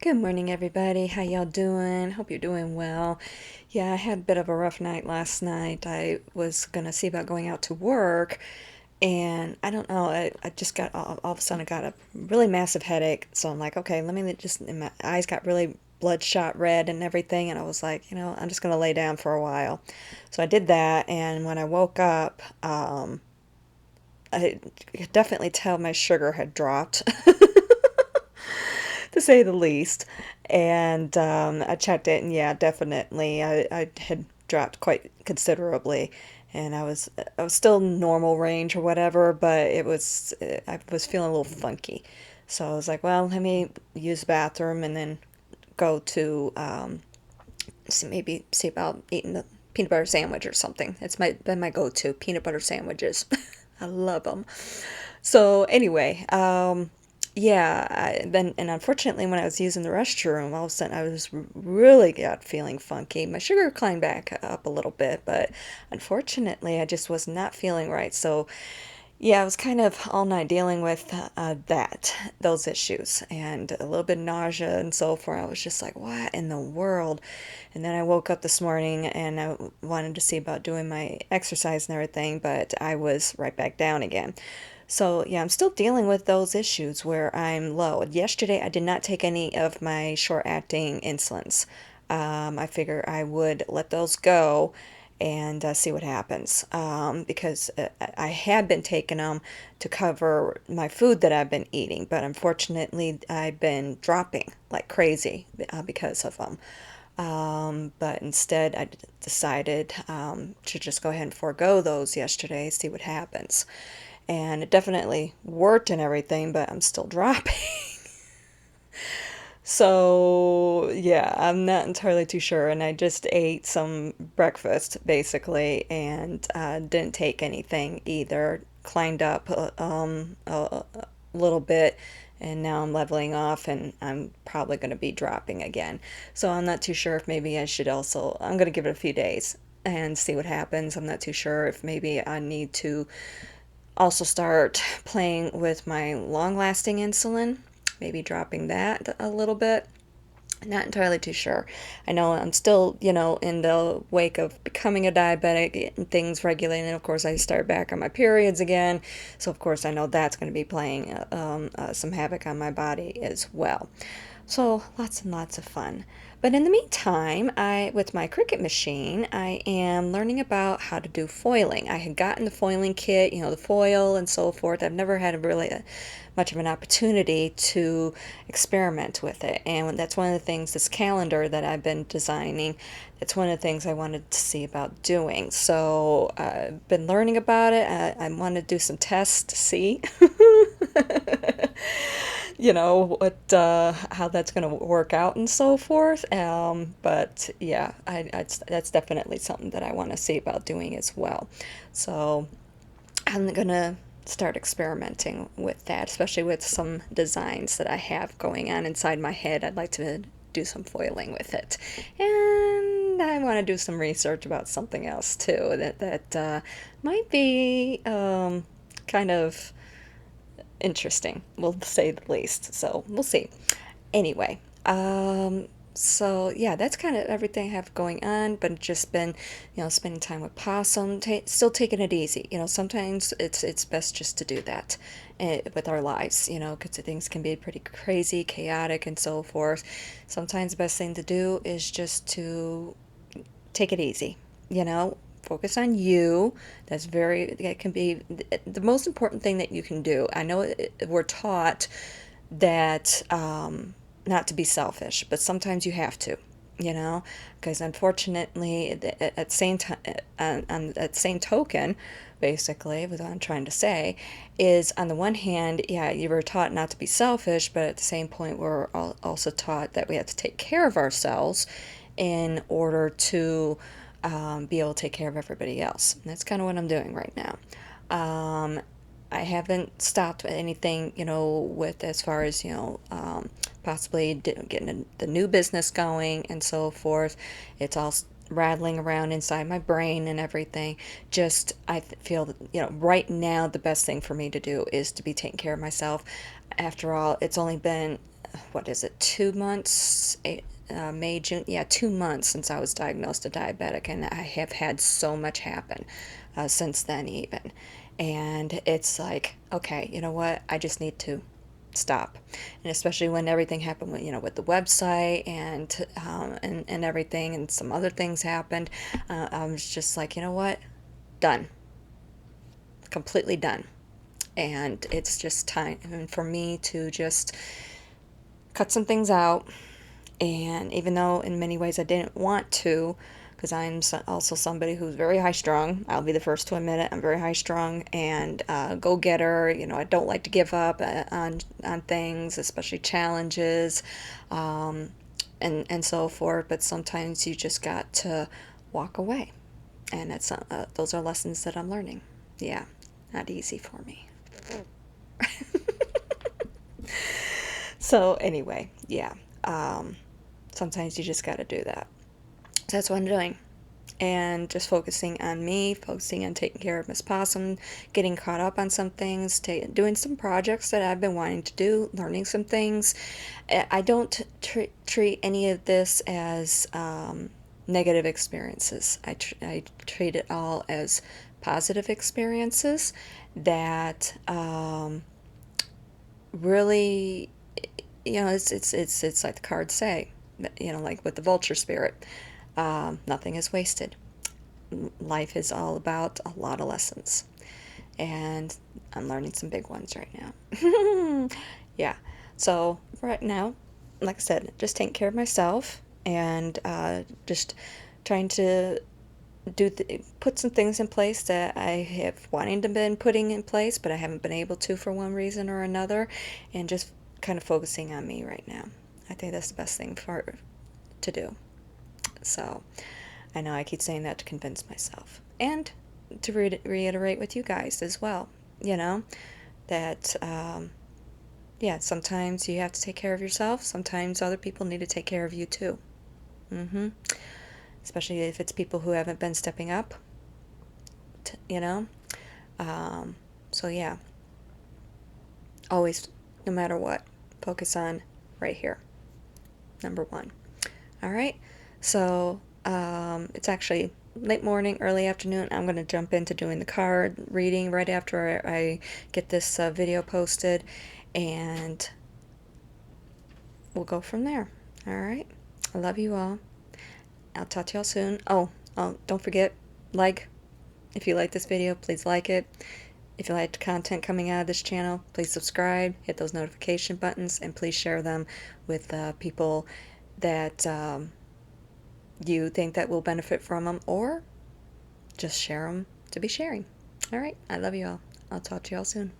Good morning, everybody. How y'all doing? Hope you're doing well. Yeah, I had a bit of a rough night last night. I was gonna see about going out to work, and I don't know. I just got all of a sudden I got a really massive headache. So I'm like, okay, let me just. And my eyes got really bloodshot red and everything, and I was like, I'm just gonna lay down for a while. So I did that, and when I woke up, I could definitely tell my sugar had dropped. To say the least. And I checked it, and yeah, definitely, I had dropped quite considerably, and I was still normal range or whatever, but I was feeling a little funky. So I was like, well, let me use the bathroom and then go to maybe see about eating a peanut butter sandwich or something. It's been my go-to peanut butter sandwiches. I love them. So anyway, yeah, then and unfortunately, when I was using the restroom, all of a sudden I was really got feeling funky. My sugar climbed back up a little bit, but unfortunately, I just was not feeling right. So yeah, I was kind of all night dealing with those issues, and a little bit of nausea and so forth. I was just like, what in the world? And then I woke up this morning and I wanted to see about doing my exercise and everything, but I was right back down again. So yeah, I'm still dealing with those issues where I'm low. Yesterday, I did not take any of my short-acting insulins. I figure I would let those go and see what happens. Because I had been taking them to cover my food that I've been eating, but unfortunately, I've been dropping like crazy because of them. But instead, I decided to just go ahead and forego those yesterday, see what happens. And it definitely worked and everything, but I'm still dropping. So, yeah, I'm not entirely too sure. And I just ate some breakfast basically and didn't take anything either. Climbed up a little bit, and now I'm leveling off, and I'm probably going to be dropping again. So, I'm not too sure if maybe I should also, I'm going to give it a few days and see what happens. I'm not too sure if maybe I need to also start playing with my long lasting insulin, maybe dropping that a little bit. Not entirely too sure. I know I'm still, in the wake of becoming a diabetic and things regulating. And of course, I start back on my periods again. So, of course, I know that's going to be playing some havoc on my body as well. So, lots and lots of fun. But in the meantime, with my Cricut machine, I am learning about how to do foiling. I had gotten the foiling kit, the foil and so forth. I've never had much of an opportunity to experiment with it. And that's one of the things, this calendar that I've been designing, it's one of the things I wanted to see about doing. So I've been learning about it. I want to do some tests to see. What how that's going to work out and so forth. But yeah, that's definitely something that I want to see about doing as well. So I'm gonna start experimenting with that, especially with some designs that I have going on inside my head. I'd like to do some foiling with it, and I want to do some research about something else too that might be kind of interesting. We'll say the least. So we'll see. Anyway, so yeah, that's kind of everything I have going on, but just been, spending time with Possum, still taking it easy. Sometimes it's best just to do that with our lives, because things can be pretty crazy, chaotic, and so forth. Sometimes the best thing to do is just to take it easy, focus on you. That can be the most important thing that you can do. I know we're taught that not to be selfish, but sometimes you have to, because unfortunately, at same time, on that same token, basically, what I'm trying to say is, on the one hand, yeah, you were taught not to be selfish, but at the same point, we're also taught that we have to take care of ourselves in order to be able to take care of everybody else. And that's kind of what I'm doing right now. Um, I haven't stopped anything, with as far as, possibly getting the new business going and so forth. It's all rattling around inside my brain and everything. Just, I feel that, right now the best thing for me to do is to be taking care of myself. After all, it's only been what is it, 2 months, May, June, yeah, 2 months since I was diagnosed a diabetic, and I have had so much happen since then, even. And it's like, okay, you know what? I just need to stop. And especially when everything happened with, with the website and everything, and some other things happened, I was just like, you know what? Done. Completely done. And it's just time for me to just cut some things out. And even though in many ways I didn't want to, because I'm also somebody who's very high strung, I'll be the first to admit it. I'm very high strung and go getter. I don't like to give up on things, especially challenges, and so forth. But sometimes you just got to walk away, and those are lessons that I'm learning. Yeah, not easy for me. So anyway, yeah. Um, Sometimes you just got to do that. So that's what I'm doing. And just focusing on me, focusing on taking care of Miss Possum, getting caught up on some things, doing some projects that I've been wanting to do, learning some things. I don't treat any of this as negative experiences. I treat it all as positive experiences that really, it's like the cards say, like with the vulture spirit, nothing is wasted. Life is all about a lot of lessons, and I'm learning some big ones right now. Yeah. So right now, like I said, just taking care of myself, and just trying to put some things in place that I have wanting to been putting in place, but I haven't been able to for one reason or another, and just kind of focusing on me right now. I think that's the best thing to do. So I know I keep saying that to convince myself, and to reiterate with you guys as well. You know that yeah, sometimes you have to take care of yourself. Sometimes other people need to take care of you too. Mm-hmm. Especially if it's people who haven't been stepping up. You know. Um, so yeah, always, no matter what, focus on right here. Number one. All right. So it's actually late morning, early afternoon. I'm going to jump into doing the card reading right after I get this video posted, and we'll go from there. All right. I love you all. I'll talk to y'all soon. Oh, don't forget, if you like this video, please like it. If you like the content coming out of this channel, please subscribe, hit those notification buttons, and please share them with people that you think that will benefit from them, or just share them to be sharing. All right. I love you all. I'll talk to y'all soon.